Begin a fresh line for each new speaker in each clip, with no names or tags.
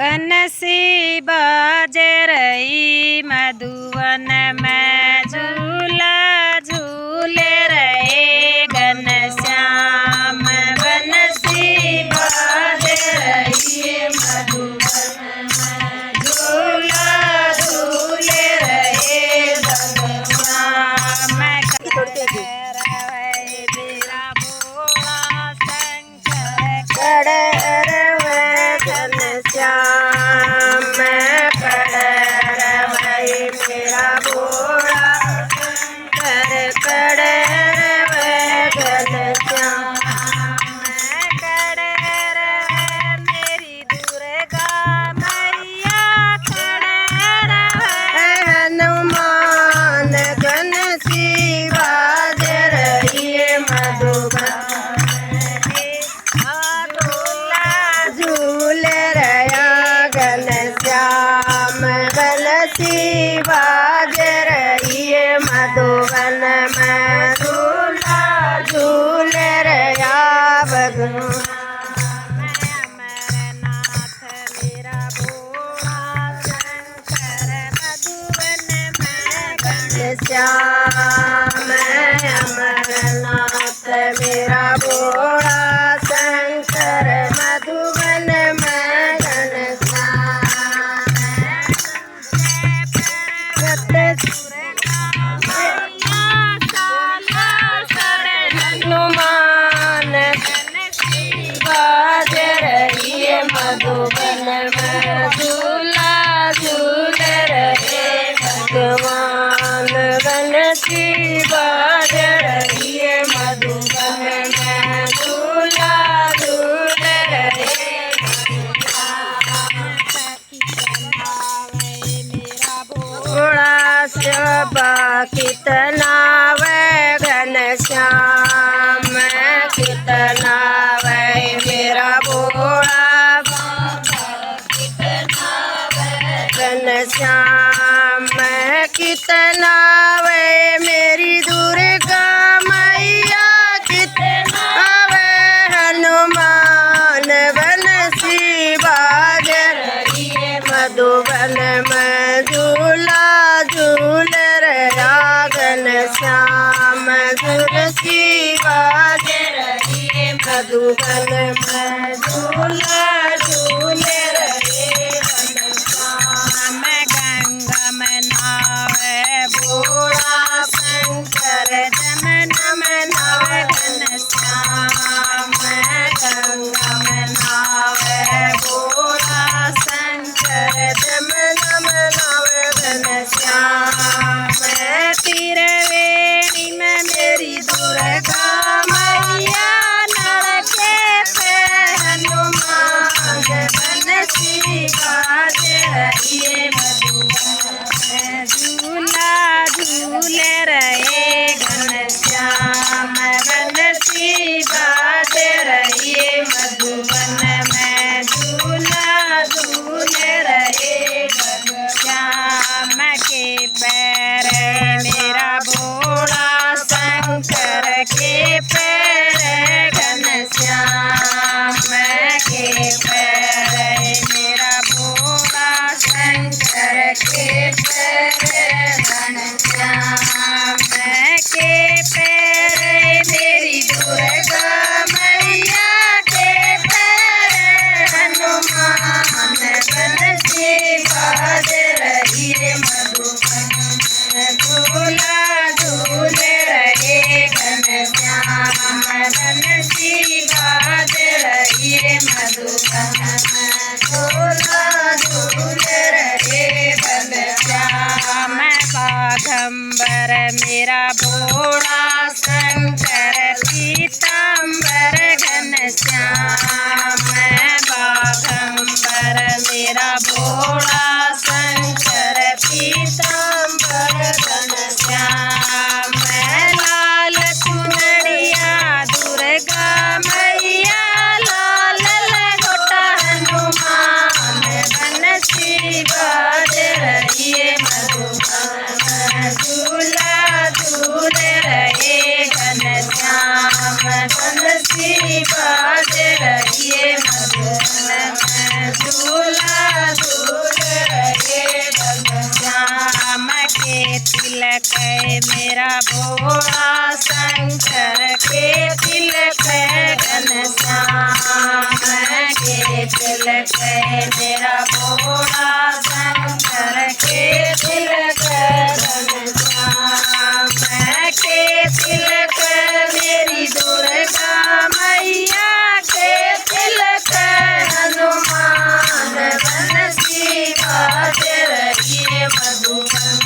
बंसी बाजे रही मधुवन में झूला झूले रहे घनश्याम। बंसी बाजे रही मधुवन में झूला झूले रहे घनश्याम।
मधुवन में झूला झूले रहा भगवान।
अमरनाथ मेरा भोला शंकर मधुवन में
घनश्याम। अमरनाथ मेरा भोला शंकर मधुवन में घनश्याम। मधुवन में झूला झूल रहे भगवान। बंसी बाज रही है मधुवन में झूला झूल रहे भोला शबा कितना वै घनश्याम। कितना वै मेरा भोला घनश्याम। कितना वे मेरी दुर्गा मैया। कितना वे हनुमान। बंसी बाज रही है मधुवन में झूला झूल रहा घनश्याम। तुलसी बाज रही है मधुवन में झूला झूल रहे घनश्याम।
गंगा में नावे
भोला शंकर जमुना में नावे घनश्याम। गंगा में नावे भोला शंकर जमुना में नावे घनश्याम।
त्रिवेणी में मेरी दुर्गा मैया।
लड़के पे हनुमान। बंसी बाज रही है
में झूला झूले रहे घनश्याम। बंसी बाज रही मधुवन में झूला झूले रहे घनश्याम। के पैर मेरा भोला शंकर के पैर घनश्याम। के पैर मेरा भोला शंकर के पैर घनश्याम। के पैर मेरी दुर्गा मैया। के पैर हनुमान। बंसी बाज रही है मधुवन में झूला झूले रहे घनश्याम। बंसी बाज रही है मधुवन में झूला झूले रहे घनश्याम। बाघंबर मेरा भोला शंकर पीताम्बर घनश्याम। बाघंबर मेरा भोला शंकर पीताम्बर घनश्याम। लाल चुनरिया दुर्गा मैया। लाल लंगोटा हनुमान। बंसी बाज रही है मधुवन में झूला झूल रहे घनश्याम।
मेरा भोला शंकर के तिलक घनश्याम के तिलक मेरा भोला शंकर के तिलक घनश्याम के तिलक मेरी दुर्गा मैया के तिलक हनुमान बंसी बाजे रहिए मधुबन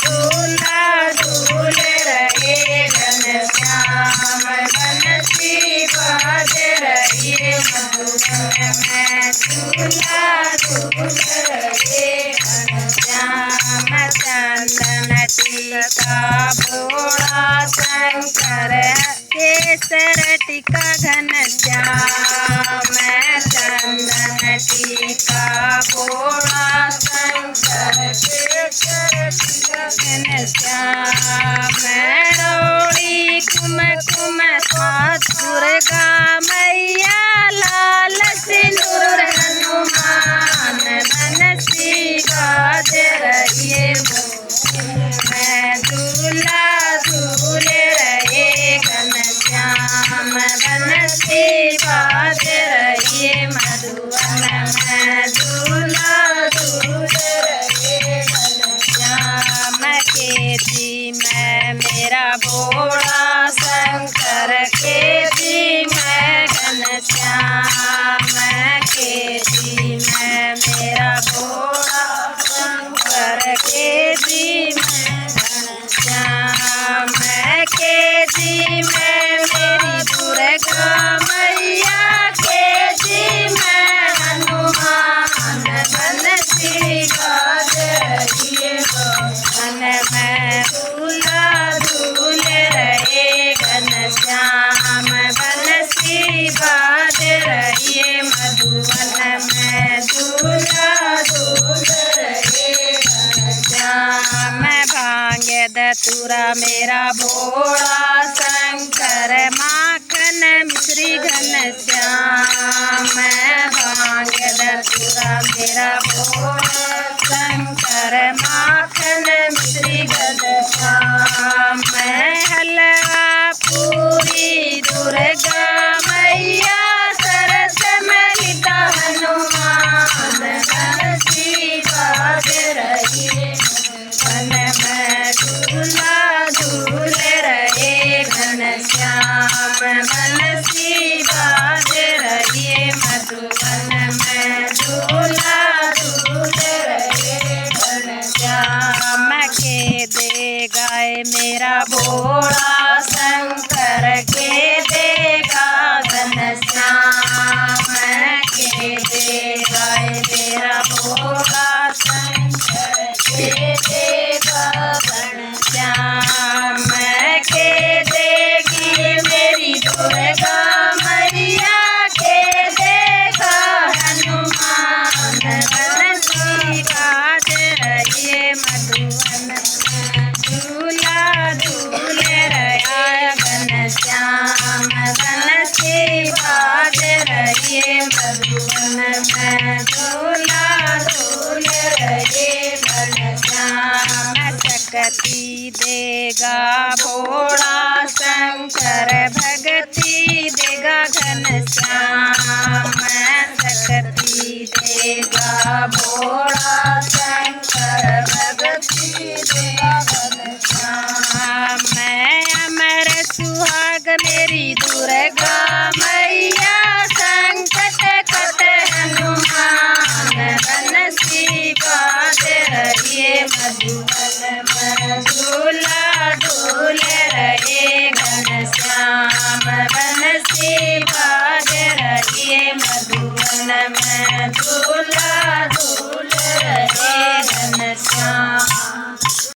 झूला झूल रहे घनश्याम बंसी बाजे रहिए मधुबन में झूला झूल रहे घनश्याम चंदन टीका भोला शंकर केसर टीका घनश्याम चंदन टीका भोला शंकर केसर टीका घनश्याम रोड़ी कुमकुम साथ दुर्गा मैया लाल सिंदूर हनुमान बंसी बाजे रहिए मैं झूला झूल रहे घनश्याम बंसी बाजे रहिए मधुबन में झूला झूल रहे घनश्याम के जी मैं मेरा भोला शंकर के जी मैं घनश्याम के जी मैं मेरा भोला शंकर के जी मैं घनश्याम के जी मैं मेरी दुर्गा मैया के जी मैं हनुमान बंसी बाजे रहिए मन में झूला झूल रहे घनश्याम बंसी बाजे रहिए मधुबन में झूला झूल रहे घनश्याम भांग धतूरा मेरा भोला शंकर माखन मिश्री घनश्याम भांग धतूरा मेरा भोला शंकर माखन मिश्री घनश्याम हलवा पूरी दुर्गा मैया सरस ललिता हनुमान बंसी बाजे रहिए मन में झूला झूल रहे घनश्याम बंसी बाजे रहिए मधुबन में झूला झूल रहे घनश्याम के दे गाय मेरा भोला शंकर के देगा घनश्याम के दे गाय मेरा भोला शंकर के देगा घनश्याम के देगी मेरी दुर्गा मैया के देगा हनुमान बंसी बाजे रहिए मधुबन झूला झूल रहा घनश्याम बंसी बाजे रहिए मधुबन में झूला झूल रहे घनश्याम शक्ति देगा भोला शंकर भक्ति देगा घनश्याम शक्ति देगा भोला शंकर भक्ति देगा घनश्याम अमर सुहाग मेरी दुर्गा मैया संकट कट हनुमान बंसी बाजे रहिए मधुबन में झूला झूल रहे घनश्याम बंसी बाजे रहिए मधुबन में झूला झूल रहे घनश्याम।